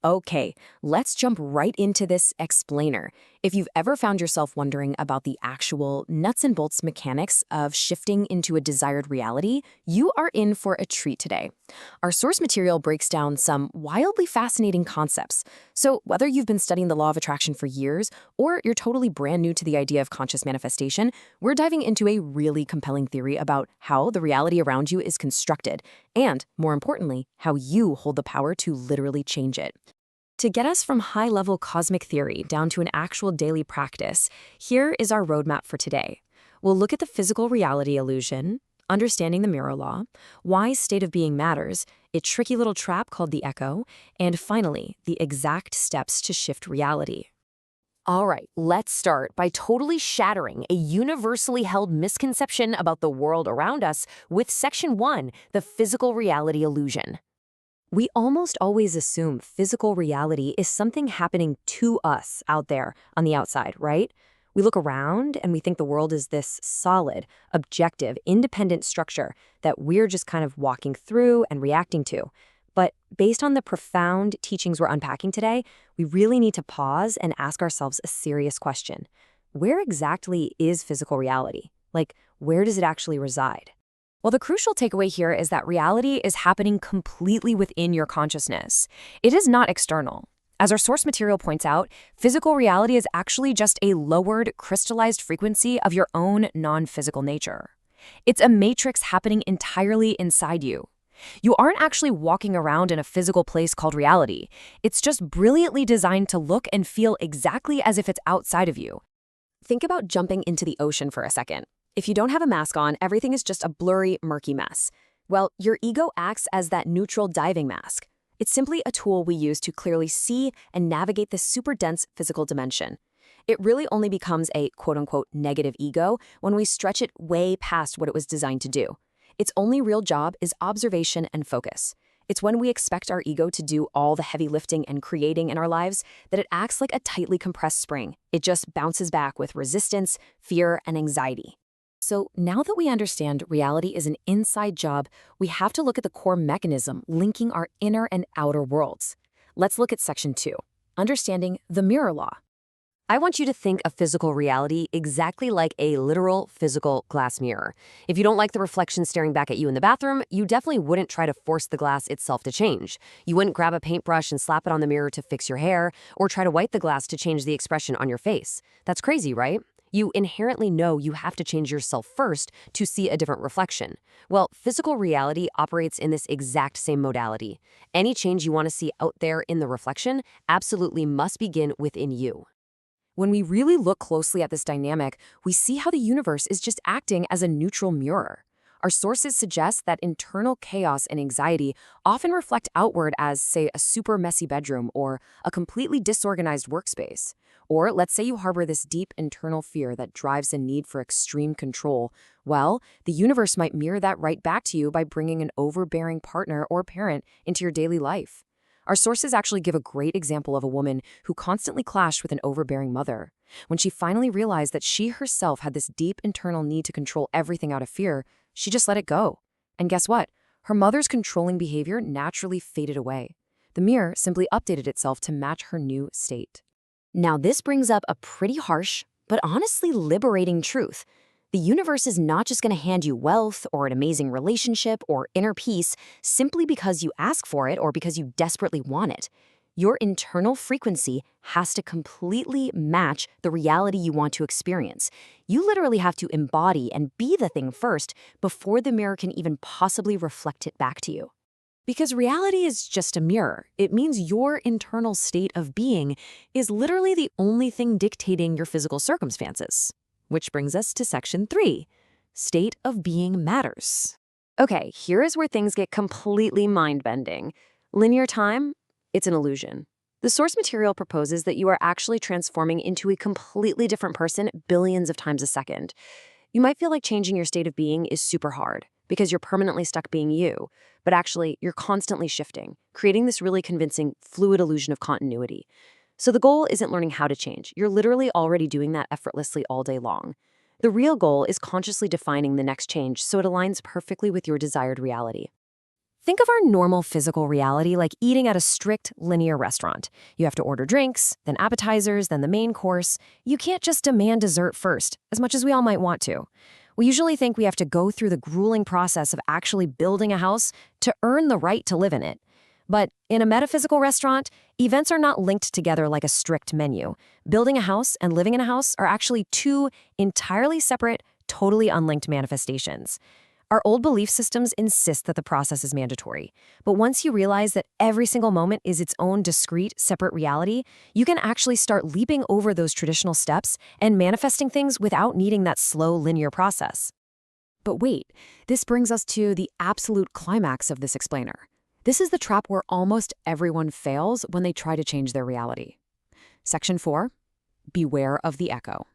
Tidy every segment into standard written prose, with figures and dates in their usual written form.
Okay, let's jump right into this explainer. If you've ever found yourself wondering about the actual nuts and bolts mechanics of shifting into a desired reality, you are in for a treat today. Our source material breaks down some wildly fascinating concepts. So, whether you've been studying the law of attraction for years or you're totally brand new to the idea of conscious manifestation, we're diving into a really compelling theory about how the reality around you is constructed and, more importantly, how you hold the power to literally change it. To get us from high-level cosmic theory down to an actual daily practice, here is our roadmap for today. We'll look at the physical reality illusion, understanding the mirror law, why state of being matters, a tricky little trap called the echo, and finally, the exact steps to shift reality. All right, let's start by totally shattering a universally held misconception about the world around us with Section 1, the physical reality illusion. We almost always assume physical reality is something happening to us out there on the outside, right? We look around and we think the world is this solid, objective, independent structure that we're just kind of walking through and reacting to. But based on the profound teachings we're unpacking today, we really need to pause and ask ourselves a serious question. Where exactly is physical reality? Like, where does it actually reside? Well, the crucial takeaway here is that reality is happening completely within your consciousness. It is not external. As our source material points out, physical reality is actually just a lowered, crystallized frequency of your own non-physical nature. It's a matrix happening entirely inside you. You aren't actually walking around in a physical place called reality. It's just brilliantly designed to look and feel exactly as if it's outside of you. Think about jumping into the ocean for a second. If you don't have a mask on, everything is just a blurry, murky mess. Well, your ego acts as that neutral diving mask. It's simply a tool we use to clearly see and navigate this super dense physical dimension. It really only becomes a quote-unquote negative ego when we stretch it way past what it was designed to do. Its only real job is observation and focus. It's when we expect our ego to do all the heavy lifting and creating in our lives that it acts like a tightly compressed spring. It just bounces back with resistance, fear, and anxiety. So now that we understand reality is an inside job, we have to look at the core mechanism linking our inner and outer worlds. Let's look at Section 2, understanding the mirror law. I want you to think of physical reality exactly like a literal physical glass mirror. If you don't like the reflection staring back at you in the bathroom, you definitely wouldn't try to force the glass itself to change. You wouldn't grab a paintbrush and slap it on the mirror to fix your hair, or try to wipe the glass to change the expression on your face. That's crazy, right? You inherently know you have to change yourself first to see a different reflection. Well, physical reality operates in this exact same modality. Any change you want to see out there in the reflection absolutely must begin within you. When we really look closely at this dynamic, we see how the universe is just acting as a neutral mirror. Our sources suggest that internal chaos and anxiety often reflect outward as, say, a super messy bedroom or a completely disorganized workspace. Or let's say you harbor this deep internal fear that drives a need for extreme control. Well, the universe might mirror that right back to you by bringing an overbearing partner or parent into your daily life. Our sources actually give a great example of a woman who constantly clashed with an overbearing mother. When she finally realized that she herself had this deep internal need to control everything out of fear, she just let it go. And guess what? Her mother's controlling behavior naturally faded away. The mirror simply updated itself to match her new state. Now, this brings up a pretty harsh, but honestly liberating truth. The universe is not just going to hand you wealth or an amazing relationship or inner peace simply because you ask for it or because you desperately want it. Your internal frequency has to completely match the reality you want to experience. You literally have to embody and be the thing first before the mirror can even possibly reflect it back to you. Because reality is just a mirror. It means your internal state of being is literally the only thing dictating your physical circumstances. Which brings us to Section 3, state of being matters. Okay, here is where things get completely mind-bending. Linear time, it's an illusion. The source material proposes that you are actually transforming into a completely different person billions of times a second. You might feel like changing your state of being is super hard because you're permanently stuck being you, but actually you're constantly shifting, creating this really convincing, fluid illusion of continuity. So the goal isn't learning how to change. You're literally already doing that effortlessly all day long. The real goal is consciously defining the next change so it aligns perfectly with your desired reality. Think of our normal physical reality like eating at a strict linear restaurant. You have to order drinks, then appetizers, then the main course. You can't just demand dessert first, as much as we all might want to. We usually think we have to go through the grueling process of actually building a house to earn the right to live in it. But in a metaphysical restaurant, events are not linked together like a strict menu. Building a house and living in a house are actually two entirely separate, totally unlinked manifestations. Our old belief systems insist that the process is mandatory. But once you realize that every single moment is its own discrete, separate reality, you can actually start leaping over those traditional steps and manifesting things without needing that slow, linear process. But wait, this brings us to the absolute climax of this explainer. This is the trap where almost everyone fails when they try to change their reality. Section 4, beware of the echo.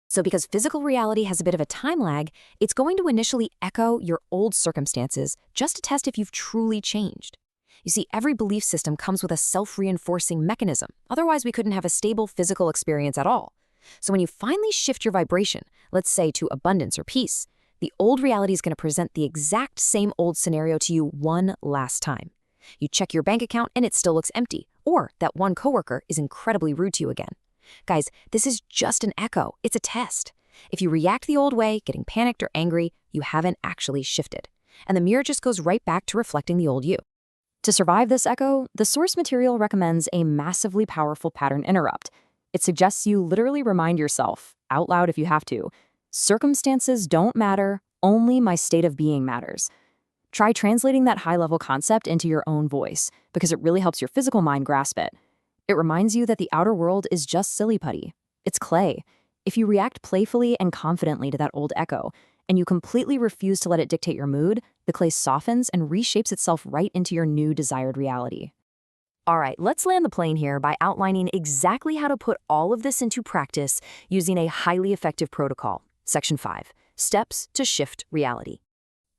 So because physical reality has a bit of a time lag, it's going to initially echo your old circumstances just to test if you've truly changed. You see, every belief system comes with a self-reinforcing mechanism. Otherwise, we couldn't have a stable physical experience at all. So when you finally shift your vibration, let's say to abundance or peace, the old reality is going to present the exact same old scenario to you one last time. You check your bank account and it still looks empty, or that one coworker is incredibly rude to you again. Guys, this is just an echo. It's a test. If you react the old way, getting panicked or angry, you haven't actually shifted. And the mirror just goes right back to reflecting the old you. To survive this echo, the source material recommends a massively powerful pattern interrupt. It suggests you literally remind yourself, out loud if you have to, circumstances don't matter, only my state of being matters. Try translating that high-level concept into your own voice, because it really helps your physical mind grasp it. It reminds you that the outer world is just silly putty. It's clay. If you react playfully and confidently to that old echo, and you completely refuse to let it dictate your mood, the clay softens and reshapes itself right into your new desired reality. All right, let's land the plane here by outlining exactly how to put all of this into practice using a highly effective protocol. Section 5, steps to shift reality.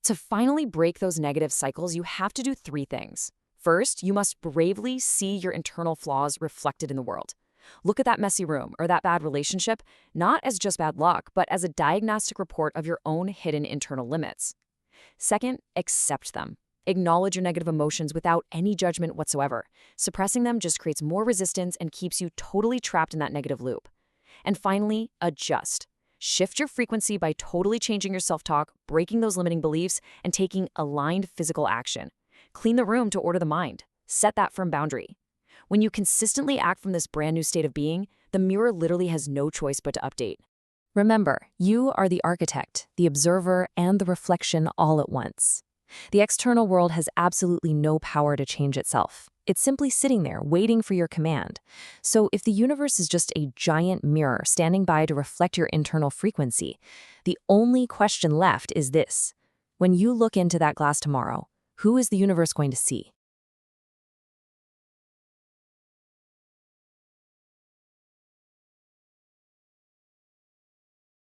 To finally break those negative cycles, you have to do 3 things. First, you must bravely see your internal flaws reflected in the world. Look at that messy room or that bad relationship, not as just bad luck, but as a diagnostic report of your own hidden internal limits. Second, accept them. Acknowledge your negative emotions without any judgment whatsoever. Suppressing them just creates more resistance and keeps you totally trapped in that negative loop. And finally, adjust. Shift your frequency by totally changing your self-talk, breaking those limiting beliefs, and taking aligned physical action. Clean the room to order the mind. Set that firm boundary. When you consistently act from this brand new state of being, the mirror literally has no choice but to update. Remember, you are the architect, the observer, and the reflection all at once. The external world has absolutely no power to change itself. It's simply sitting there, waiting for your command. So if the universe is just a giant mirror standing by to reflect your internal frequency, the only question left is this. When you look into that glass tomorrow, who is the universe going to see?